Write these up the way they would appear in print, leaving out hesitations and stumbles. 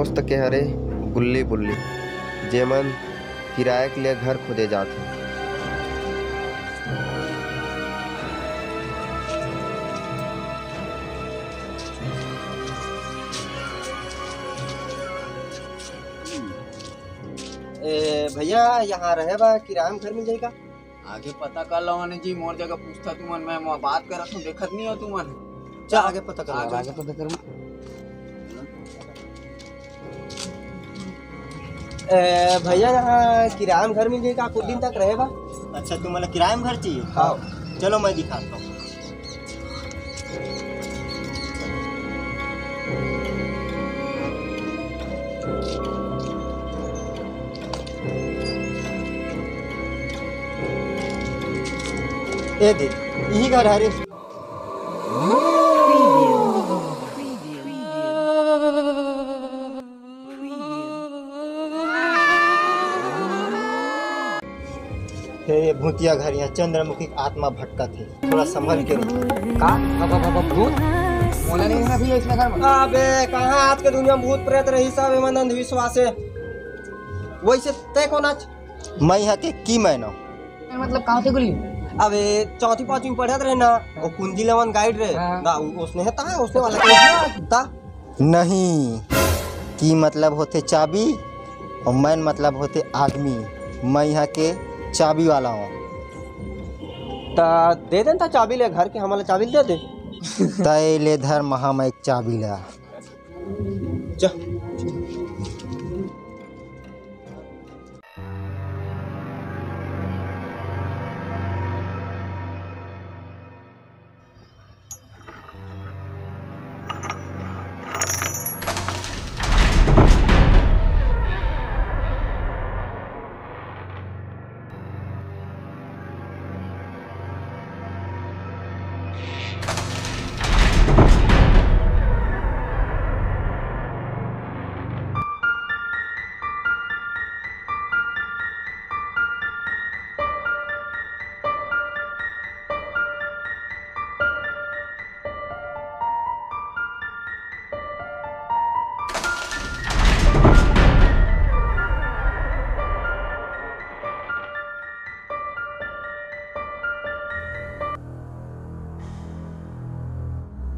दोस्त के हरे गुल्ली बुल्ली जेमन किराए के लिए घर खुदे जाते। भैया यहाँ रहे बा किराए में घर मिल जाएगा? आगे पता कर लो जी, मोर जगह पूछता तुमन, मैं बात कर रहा हूँ, देखत नहीं हो तुमन। चल आगे पता कर, आगे पता कर। भैया यहाँ किराए में घर मिल जाएगा? कुछ दिन तक रहे बा? अच्छा तुम्हारा किराए में घर चाहिए? हाँ चलो मैं दिखाता हूँ। ये देख, यही घर है रे। ये भूतिया घर, यहाँ चंद्रमुखी की आत्मा भटका थी, थोड़ा संभल के भूत मोला नहीं है भैया इसमें घर में। अबे कहाँ आज के दुनिया में भूत प्रेत रही, सब एमन अंधविश्वास है। वैसे तय कौन आज? मैं यहाँ के की मैनो मतलब कहाँ से गुल्ली? अबे चौथी पांचवी में पढ़त रहे ना, वो कुंजी लेवन गाइड रहे ना, उसने है ता उसने वाला ता नहीं। की मतलब होते चाबी और मैन मतलब होते आदमी। मैं यहाँ के चाबी वाला हूँ। ता दे देन ता चाबी ले घर के, हमारा चाबी दे दे। तय ले धर महा मैं एक चाबी ला। चल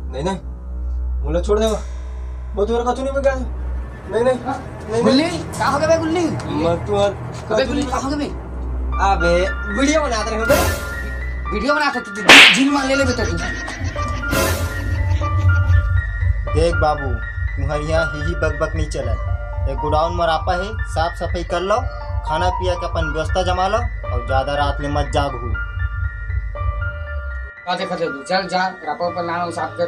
नहीं नहीं मुझे छोड़ देगा, बहुत बार कचू नहीं पे गया। नहीं नहीं नहीं गुल्ली कहाँ हो गए बे गुल्ली? मत तू कबे गुल्ली कहाँ हो गए बे? अबे वीडियो बनाते रहे बे। वीडियो बनाते थे जिन मान ले ले बेटा तू। देख बाबू, तुम्हारे यहाँ ही बकबक नहीं चला। एक गोडाउन में रापा है, साफ सफाई कर लो, खाना पिया के अपन व्यवस्था जमा लो और ज्यादा रात में मत जागू। देखा तू चल जा रापा पर ना साफ कर।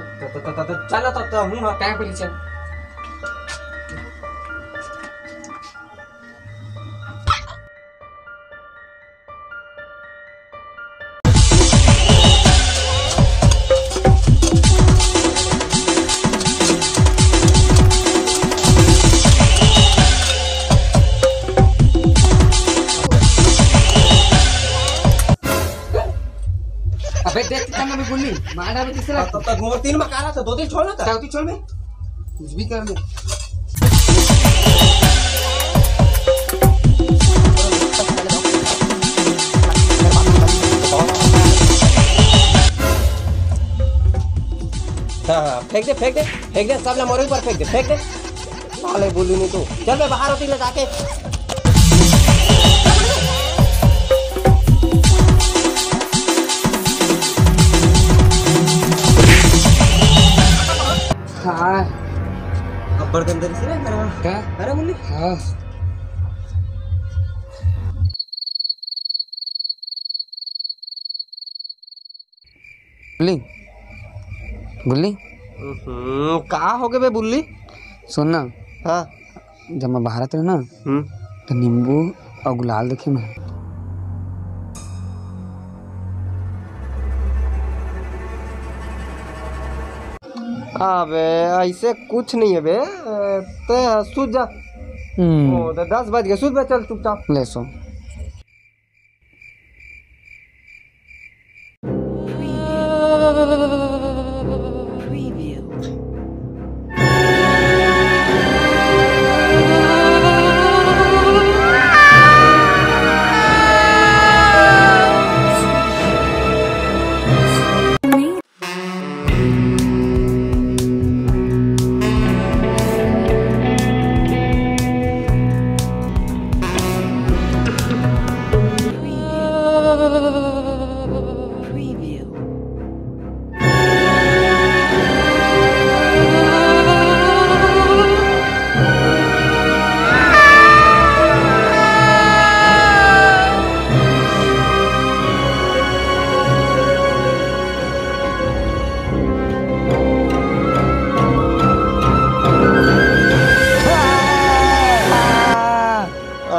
चल तो हूँ ना टाइम पे चल। अबे देख कितना में गुल्ली मारा भी किसने? तब मोर तीन में कारा था, दो दिन छोड़ना था। चौथी छोड़ में कुछ भी कर ले। हाँ फेंक दे फेंक दे फेंक दे, सब ना मोरे ऊपर फेंक दे फेंक दे। साले बोली नहीं तू, चल मैं बाहर होती ले जाके। हाँ अब बर्तन दरी से रे करा क्या? अरे मुन्नी हाँ गुल्ली गुल्ली कहाँ हो गए बे बुल्ली? सुन ना, हाँ जब मैं बाहर रहे ना तो नींबू और गुलाल देखे मैं। अबे ऐसे कुछ नहीं है बे, ते सूझ जा। ओ 10 बज गए, सूझ बे, चल चुपचाप ले सो।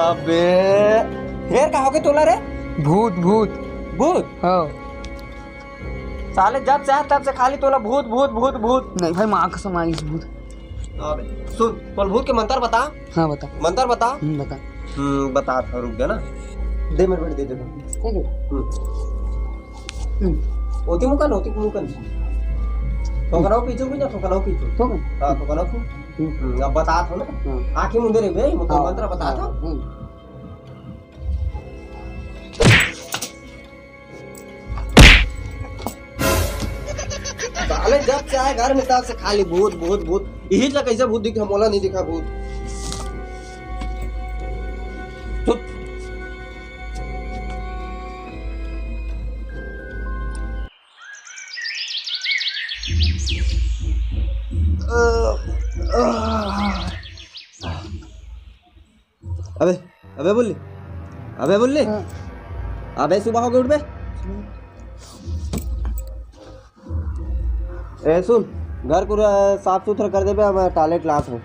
अबे फिर कहा के तोला रे? भूत भूत भूत? हाँ। साले जब से आया तब से खाली तोला भूत भूत भूत भूत। नहीं भाई माँ कसम आई इस भूत। अबे सुन, तोल भूत के मंत्र बता। हाँ बता। मंत्र बता। बता। बता था, रुक गया ना। दे मेरे बेटे, दे दे। ओती मुकन, ओती मुकन। ठोकराओ पीछे भी ना, ठोकराओ पीछे। ठोकन? हाँ ठोकराओ पीछे। अब बता था ना, आँखें मुंदे रे बे, मतलब मंत्र बता था। साले जब से आए घर में तब से खाली भूत भूत भूत। यही जगह कैसे भूत दिखा, मोला नहीं दिखा भूत। चुप। अबे अबे बोल, अबे बोल, अबे सुबह हो गए उठ बे। ए सुन, घर को साफ सुथरा कर दे बे, मैं टॉयलेट क्लास हूँ।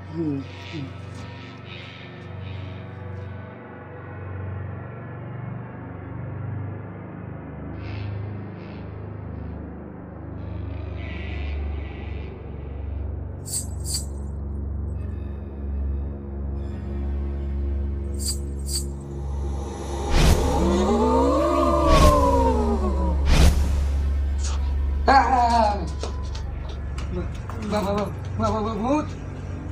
भूत।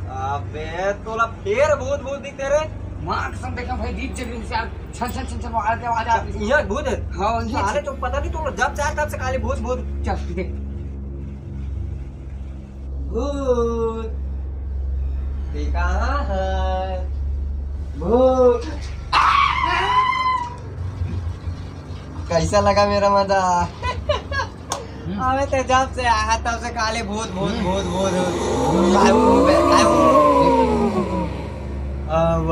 अबे तोला फिर भूत भूत दिखते रे? माँ कसम देखा भाई दीप जग रही है, छन छन छन छन आवाज आती है। यहाँ भूत है? हाँ ये अरे तो पता नहीं, तोला जब से आया तब से खाली भूत भूत। चल देख। भूत ये कहाँ है? भूत कैसा लगा मेरा मजाक? अबे तो जब से आया तब से खाली भूत भूत भूत भूत। अब